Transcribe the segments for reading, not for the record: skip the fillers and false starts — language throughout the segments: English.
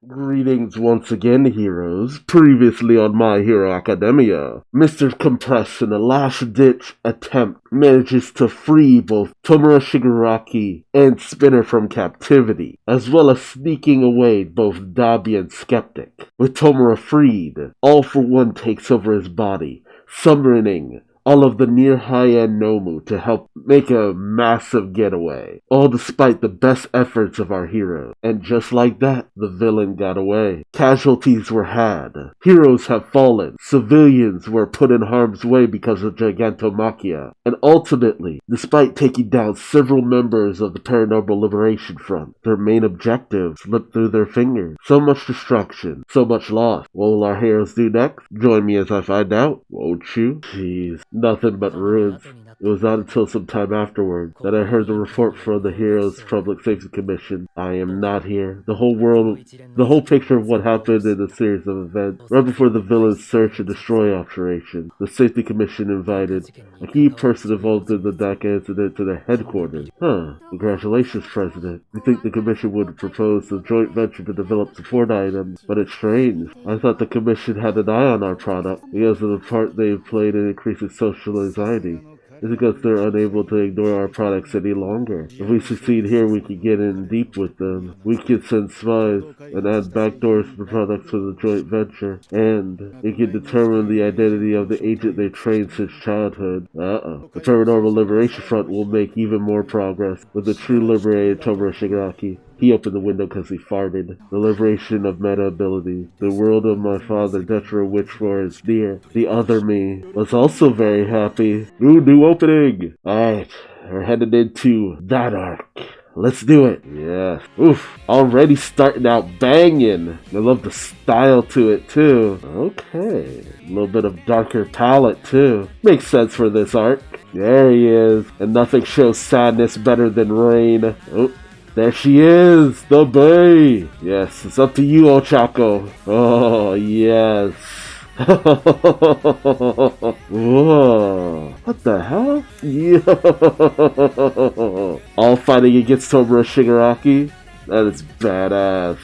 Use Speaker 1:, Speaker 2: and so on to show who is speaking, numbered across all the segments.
Speaker 1: Greetings once again, heroes. Previously on My Hero Academia, Mr. Compress, in a last-ditch attempt, manages to free both Tomura Shigaraki and Spinner from captivity, as well as sneaking away both Dabi and Skeptic. With Tomura freed, All for One takes over his body, summoning all of the near high-end Nomu to help make a massive getaway, all despite the best efforts of our hero. And just like that, the villain got away. Casualties were had. Heroes have fallen. Civilians were put in harm's way because of Gigantomachia. And ultimately, despite taking down several members of the Paranormal Liberation Front, their main objective slipped through their fingers. So much destruction, so much loss. What will our heroes do next? Join me as I find out, won't you? Jeez. Nothing but ruins. It was not until some time afterward that I heard the report from the Heroes Public Safety Commission. I am not here. The whole picture of what happened in a series of events. Right before the villain's search and destroy operation, the Safety Commission invited a key person involved in the DACA incident to the headquarters. Congratulations, President. We think the Commission would propose a joint venture to develop support items, but it's strange. I thought the Commission had an eye on our product because of the part they've played in increasing social anxiety. It's because they're unable to ignore our products any longer. If we succeed here, we can get in deep with them. We can send spies and add backdoors to the products for the joint venture. And we can determine the identity of the agent they trained since childhood. The Paranormal Liberation Front will make even more progress with the true liberated Tomura Shigaraki. He opened the window because he farted. The liberation of meta abilities. The world of my father, Detra Witchfloor, is near. The other me was also very happy. Ooh, new opening! Alright, we're headed into that arc. Let's do it. Yes. Oof. Already starting out banging. I love the style to it too. Okay. A little bit of darker palette too. Makes sense for this arc. There he is. And nothing shows sadness better than rain. Oh. There she is, the Bay! Yes, it's up to you, Ochako. Oh, yes. Whoa. What the hell? Yeah. All fighting against Tomura Shigaraki? That is badass.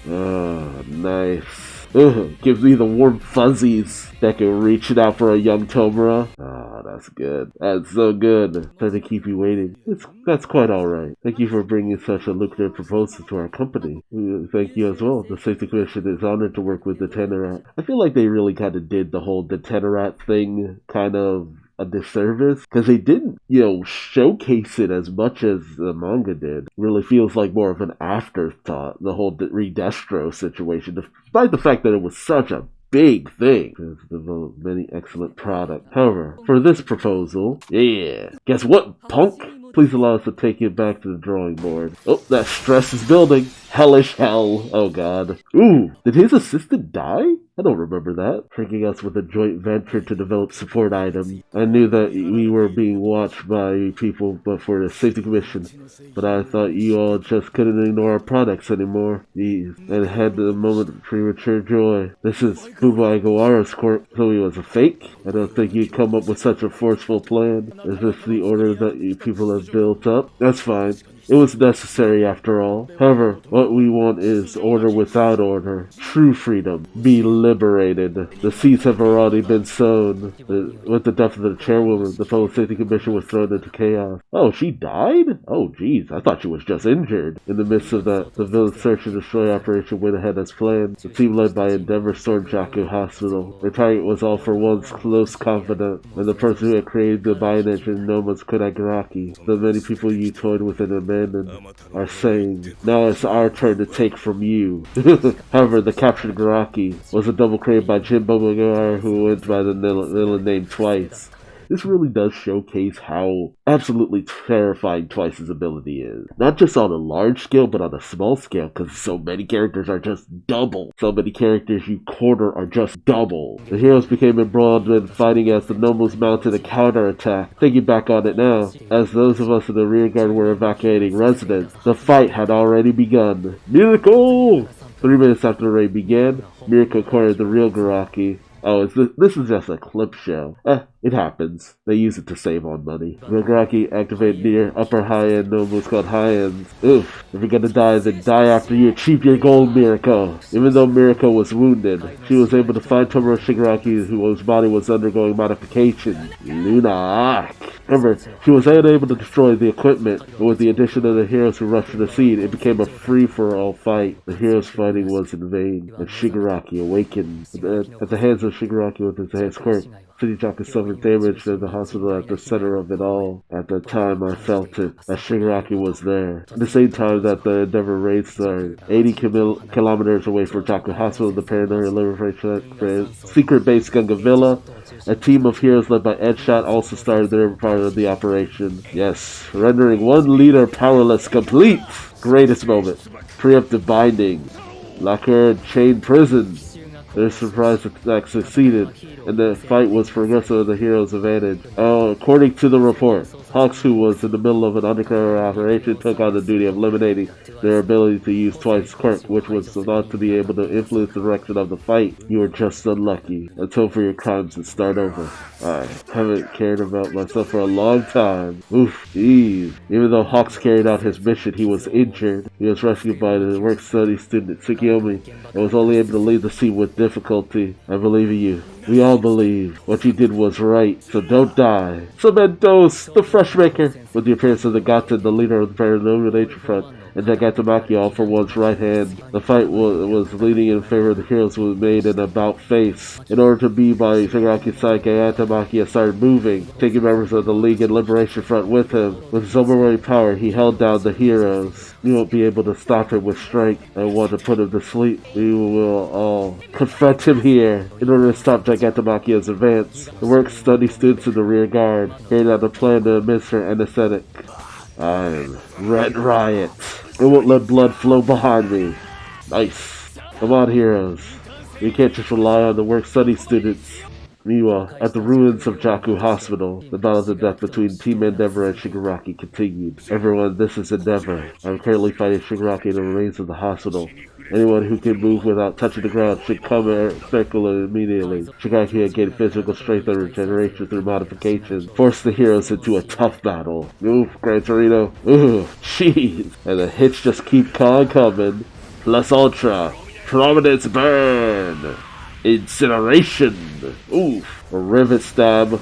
Speaker 1: oh, nice. Gives me the warm fuzzies that can reach it out for a young Tomura. Oh, that's good. That's so good. Trying to keep you waiting. That's quite alright. Thank you for bringing such a lucrative proposal to our company. Thank you as well. The Safety Commission is honored to work with the Tenorat. I feel like they really kind of did the whole Tenorat thing kind of a disservice because they didn't, showcase it as much as the manga did. Really feels like more of an afterthought, the whole Redestro situation, despite the fact that it was such a big thing. It's developed many excellent products. However, for this proposal, guess what, punk? Please allow us to take you back to the drawing board. Oh, that stress is building. Hellish hell. Oh god. Ooh, did his assistant die? I don't remember that. Tricking us with a joint venture to develop support items. I knew that we were being watched by people, but for the Safety Commission. But I thought you all just couldn't ignore our products anymore. Jeez. And had a moment of premature joy. This is Fuba Agawara's court, so he was a fake? I don't think you'd come up with such a forceful plan. Is this the order that you people have built up? That's fine. It was necessary after all. However, what we want is order without order. True freedom. Be liberated. The seeds have already been sown. With the death of the chairwoman, the Public Safety Commission was thrown into chaos. Oh, she died? Oh, jeez. I thought she was just injured. In the midst of that, the village search and destroy operation went ahead as planned. The team led by Endeavor stormed Jaku Hospital. Their target was All for One's close confidant, and the person who had created the Bioengine Noma's Kodagaraki. The many people you toyed with and abandoned are saying, now it's our turn to take from you. However, the captured Garaki was a double created by Jimbo Magara, who went by the villain name Twice. This really does showcase how absolutely terrifying Twice's ability is. Not just on a large scale, but on a small scale, because so many characters are just double. So many characters you corner are just double. The heroes became embroiled when fighting as the Nobles mounted a counterattack. Thinking back on it now, as those of us in the rearguard were evacuating residents, the fight had already begun. Miracle! 3 minutes after the raid began, Miracle cornered the real Garaki. Oh, this is just a clip show. It happens. They use it to save on money. Shigaraki activated near upper high-end nobles called high-ends. Oof. If you're gonna die, then die after you achieve your goal, Mirako. Even though Mirako was wounded, she was able to find Tomura Shigaraki, whose body was undergoing modification. Luna. However, she was unable to destroy the equipment, but with the addition of the heroes who rushed to the scene, it became a free-for-all fight. The heroes fighting was in vain, and Shigaraki awakened. At the hands of Shigaraki with his hands quirk, Tsujijaku suffered damage in the hospital at the center of it all. At the time, I felt it, that Shigaraki was there. At the same time that the Endeavor raids are 80 kilometers away from Jaku Hospital, the Paranoia Liberation secret base Gunga Villa, a team of heroes led by Edshot also started their part of the operation. Yes, rendering one leader powerless complete. Greatest moment. Preemptive binding. Locker chain prison. Their surprise attack succeeded, and the fight was progressive in the heroes' advantage. According to the report, Hawks, who was in the middle of an undercover operation, took on the duty of eliminating their ability to use twice quirk, which was thought to be able to influence the direction of the fight. You were just unlucky. Atone for your crimes and start over. I haven't cared about myself for a long time. Oof, jeez. Even though Hawks carried out his mission, he was injured. He was rescued by the work-study student Tsukiyomi and was only able to leave the scene with difficulty. I believe in you. We all believe what you did was right, so don't die. Cementos, the fresh maker. With the appearance of the Gaten, the leader of the Paranormal Nature Front, and Gigantomachia all for one's right hand. The fight was leading in favor of the heroes who was made an about face. In order to be by Shigaraki's side, Gigantomachia started moving, taking members of the League and Liberation Front with him. With his overwhelming power, he held down the heroes. You won't be able to stop him with strength. I want to put him to sleep. We will all confront him here. In order to stop Gigantomachia's advance, the work-study students in the rear guard carried out a plan to administer anesthetic. I'm Red Riot. It won't let blood flow behind me. Nice. Come on, heroes. We can't just rely on the work-study students. Meanwhile, at the ruins of Jaku Hospital, the battle to death between Team Endeavor and Shigaraki continued. Everyone, this is Endeavor. I'm currently fighting Shigaraki in the remains of the hospital. Anyone who can move without touching the ground should come circle immediately. Shigaraki had gained physical strength and regeneration through modifications, forced the heroes into a tough battle. Oof, Gran Torino. Ooh, jeez. And the hits just keep on coming. Plus Ultra. Prominence Burn. Incineration. Oof. A Rivet Stab.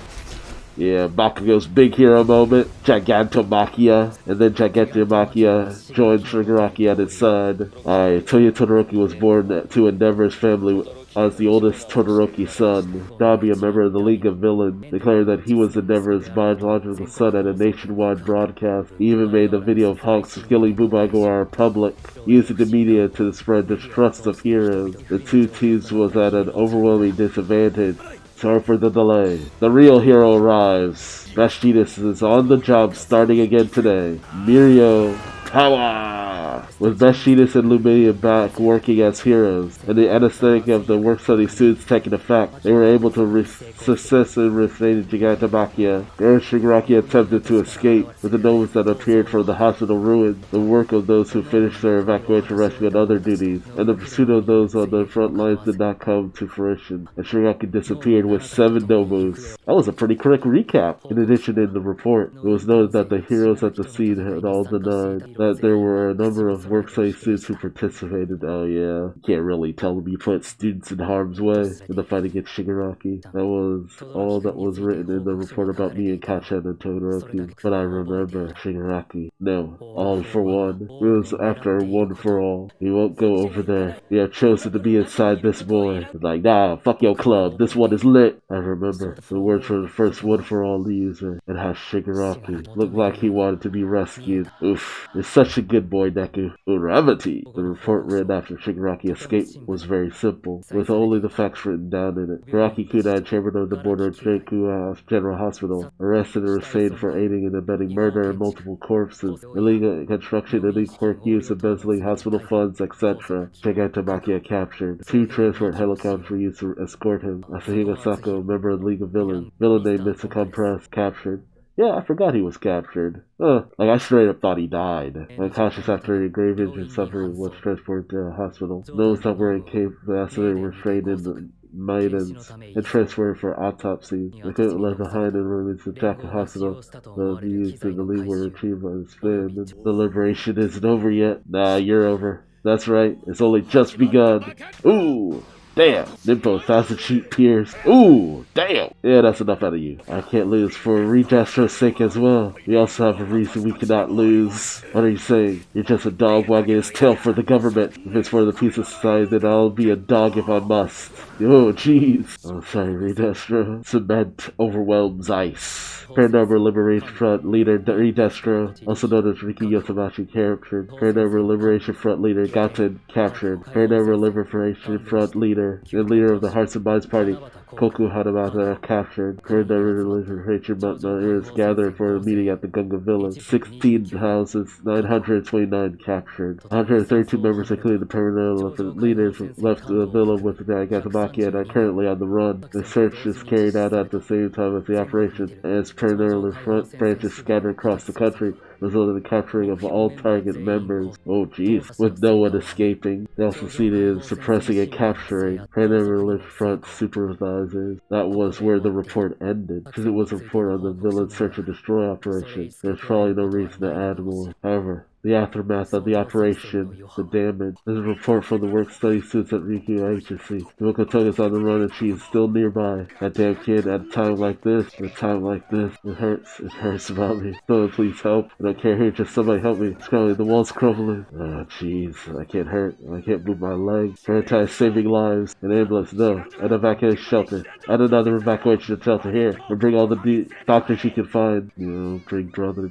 Speaker 1: Yeah, Bakugo's big hero moment, Gigantomachia, and then Gigantomachia joined Shigaraki at his side. Toya Todoroki was born to Endeavor's family as the oldest Todoroki son. Dabi, a member of the League of Villains, declared that he was Endeavor's biological son at a nationwide broadcast. He even made the video of Hawks killing Bubagawara public, using the media to spread distrust of heroes. The two teams was at an overwhelming disadvantage. Sorry for the delay. The real hero arrives. Vestitus is on the job starting again today. Mirio Power! With Vestitus and Luminia back working as heroes, and the anesthetic of the work-study students taking effect, they were able to success in restraining Gigantomachia. Eren Shigaraki attempted to escape, with the nobles that appeared from the hospital ruins, the work of those who finished their evacuation rescue and other duties, and the pursuit of those on the front lines did not come to fruition, and Shigaraki disappeared with 7 nobles. That was a pretty quick recap. In addition, in the report, it was noted that the heroes at the scene had all denied that there were a number of work-study students who participated. Oh yeah, you can't really tell them you put students in harm's way in the fight against Shigaraki. That was all that was written in the report about me and Kacha and Todoroki. But I remember Shigaraki. No, all for one. It was after one for all. We won't go over there. We have chosen to be inside this boy. It's like, nah, fuck your club. This one is lit. I remember the words from the first one for all user and how Shigaraki looked like he wanted to be rescued. Oof, it's such a good boy, Deku. Uravati. The report written after Shigaraki escaped was very simple, with only the facts written down in it. Hiraki Kunai, chairman of the board of Jaku General Hospital, arrested and restrained for aiding and abetting murder and multiple corpses, illegal construction, illegal quirk use, embezzling hospital funds, etc. Gigantomachia captured. 2 transport helicopters were used to escort him. Asahiko Sako, member of the League of Villains, villain named Mr. Compress, captured. Yeah, I forgot he was captured. Like, I straight up thought he died. Unconscious after a grave injury suffering was transported to a hospital. Those that were incapacitated were trained in the maidens and transferred for autopsy. They couldn't left behind in remains of Jackal Hospital that we used to believe were retrieved by his fin. The liberation isn't over yet. Nah, you're over. That's right, it's only just begun. Ooh! Damn! Nimbo, thousand sheep pierced. Ooh! Damn! Yeah, that's enough out of you. I can't lose for Redestro's sake as well. We also have a reason we cannot lose. What are you saying? You're just a dog wagging his tail for the government. If it's for the peace of society, then I'll be a dog if I must. Oh, jeez. Oh, sorry, Redestro. Cement overwhelms ice. Paranormal Liberation Front leader Redestro, also known as Riki Yosamachi, captured. Paranormal Liberation Front leader Gaten, captured. Paranormal Liberation Front leader and leader of the Hearts and Minds Party, Koku Hanamata, captured. Paranormal Liberation Front is gathered for a meeting at the Gunga Village. 16,929 captured. 132 members, including the Paranormal leaders, left the villa with Nagasaki and are currently on the run. The search is carried out at the same time as the operation, as Paranormal front branches scattered across the country, resulting in the capturing of all target members. Oh jeez, with no one escaping. They also succeeded in suppressing and capturing Paranormal front supervisors. That was where the report ended, because it was a report on the villain search and destroy operation. There's probably no reason to add more. However, the aftermath of the operation, the damage. There's a report from the work study suits at Riku Agency. Mokotoga's on the run and she is still nearby. That damn kid, at a time like this, it hurts about me. Someone please help. I don't care who, just somebody help me. It's crumbling, the wall's crumbling. Oh jeez, I can't hurt. I can't move my legs. Prioritize saving lives. An ambulance, no. An evacuation shelter. Add another evacuation shelter here. And bring all the doctors you can find. You know, big brother.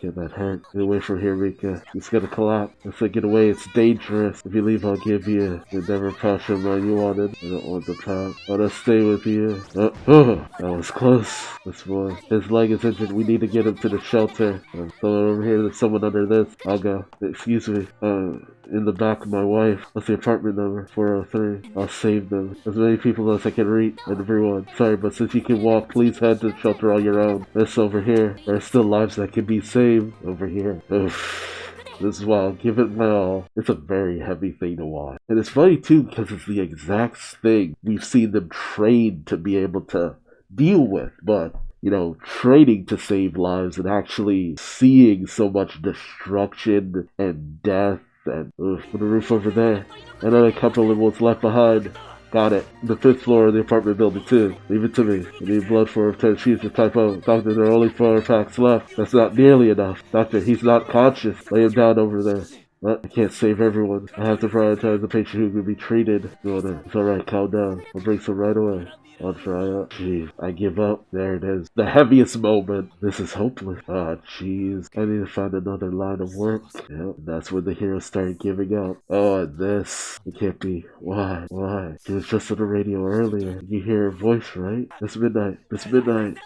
Speaker 1: Can't that hurt? Get away from here, Rika. It's gonna collapse. Let's get away, it's dangerous. If you leave, I'll give you the never passion man you wanted. I don't want the pound. I wanna stay with you. That was close. This boy. His leg is injured. We need to get him to the shelter. Someone over here, there's someone under this. I'll go. Excuse me. In the back of my wife. What's the apartment number? 403. I'll save them. As many people as I can reach. And everyone. Sorry, but since you can walk, please head to the shelter on your own. This over here. There are still lives that can be saved. Over here. Oof. This is why I'll give it my all. It's a very heavy thing to watch. And it's funny too, because it's the exact thing we've seen them trained to be able to deal with. But, you know, training to save lives and actually seeing so much destruction and death and on the roof over there. Another couple of what's left behind. Got it. The 5th floor of the apartment building too. Leave it to me. I need blood for 10 sheets of typo. Doctor, there are only 4 packs left. That's not nearly enough. Doctor, he's not conscious. Lay him down over there. What? I can't save everyone. I have to prioritize the patient who can be treated. It's alright, calm down. I'll bring some right away. I'll try it. Jeez, I give up. There it is. The heaviest moment. This is hopeless. Ah, jeez. I need to find another line of work. Yep, that's when the heroes started giving up. Oh, and this. It can't be. Why? She was just on the radio earlier. You hear her voice, right? It's midnight.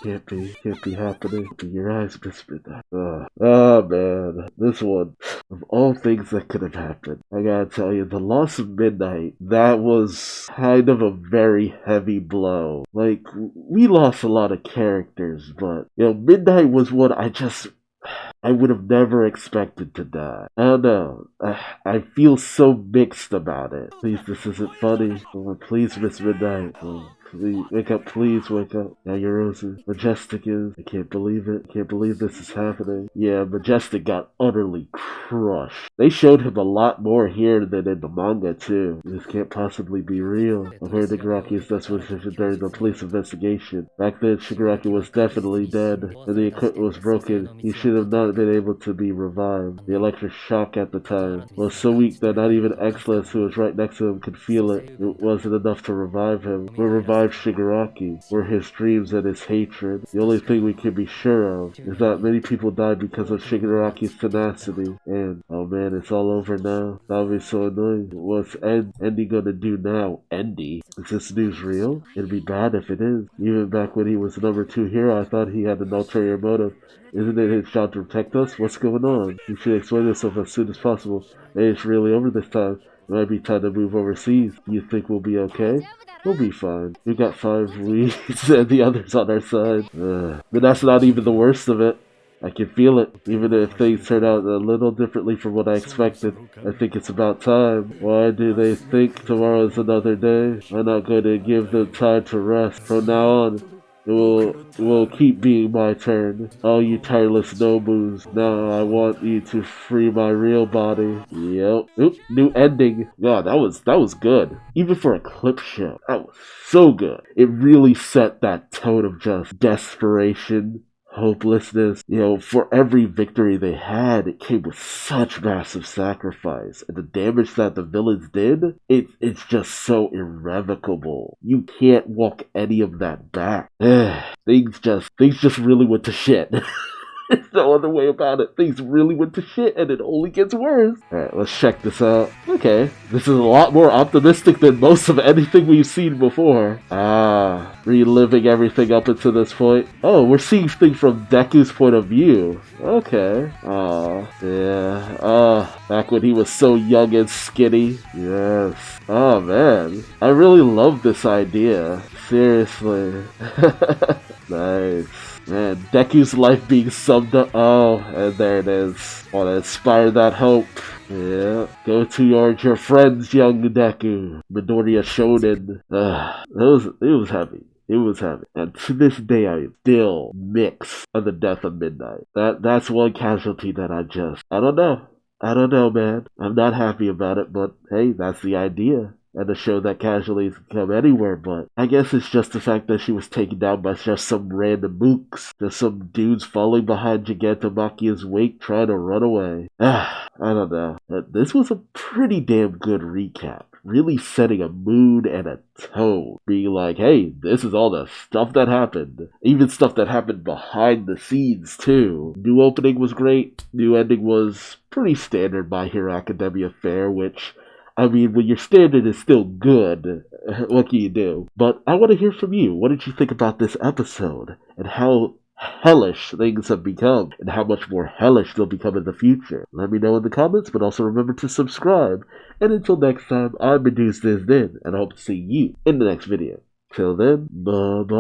Speaker 1: Can't be happening. Open your eyes, Miss Midnight. Oh, man. This one. Of all things that could have happened, I gotta tell you, the loss of Midnight, that was kind of a very heavy blow. Like, we lost a lot of characters, but, you know, Midnight was one I would have never expected to die. I don't know. I feel so mixed about it. Please, this isn't funny. Oh, please, Miss Midnight. Oh, please, please wake up. Now your roses. Majestic is. I can't believe it. I can't believe this is happening. Yeah, Majestic got utterly crushed. They showed him a lot more here than in the manga, too. This can't possibly be real. I heard Shigaraki is desperation during the police investigation. Back then, Shigaraki was definitely dead, and the equipment was broken. He should have not been able to be revived. The electric shock at the time was so weak that not even Excellence, who was right next to him, could feel it. It wasn't enough to revive him. What revived Shigaraki were his dreams and his hatred. The only thing we can be sure of is that many people died because of Shigaraki's tenacity. And, oh man, it's all over now. That would be so annoying. What's Andy gonna do now? Andy? Is this news real? It'd be bad if it is. Even back when he was the number 2 hero, I thought he had an ulterior motive. Isn't it his job to protect us? What's going on? You should explain yourself as soon as possible. Hey, it's really over this time. It might be time to move overseas. Do you think we'll be okay? We'll be fine. We got 5 weeks and the others on our side. But that's not even the worst of it. I can feel it. Even if things turn out a little differently from what I expected, I think it's about time. Why do they think tomorrow is another day? I'm not going to give them time to rest. From now on, it will keep being my turn. All you tireless nobus. Now I want you to free my real body. Yep. Oop, new ending. God, that was good. Even for a clip show, that was so good. It really set that tone of just desperation, hopelessness. For every victory they had, it came with such massive sacrifice. And the damage that the villains did, it's just so irrevocable. You can't walk any of that back. Things just really went to shit. There's no other way about it. Things really went to shit, and it only gets worse. Alright, let's check this out. Okay, this is a lot more optimistic than most of anything we've seen before. Reliving everything up until this point. Oh, we're seeing things from Deku's point of view. Okay. Yeah. Back when he was so young and skinny. Yes. Oh, man. I really love this idea. Seriously. Nice. Man, Deku's life being summed up. Oh, and there it is. Want to inspire that hope. Yeah. Go towards your friends, young Deku. Midoriya Shonen. It was heavy. It was heavy. And to this day, I am still mixed on the death of Midnight. That's one casualty that I don't know. I don't know, man. I'm not happy about it, but hey, that's the idea. And to show that casualties can come anywhere, but I guess it's just the fact that she was taken down by just some random mooks. Just some dudes falling behind Gigantamakia's wake trying to run away. I don't know. This was a pretty damn good recap. Really setting a mood and a tone. Being like, hey, this is all the stuff that happened. Even stuff that happened behind the scenes, too. New opening was great. New ending was pretty standard My Hero Academia fare, which, I mean, when your standard is still good, what can you do? But I want to hear from you. What did you think about this episode? And how hellish things have become, and how much more hellish they'll become in the future? Let me know in the comments, but also remember to subscribe. And until next time, I'm Duuz-Diz-Din, and I hope to see you in the next video. Till then, bye-bye.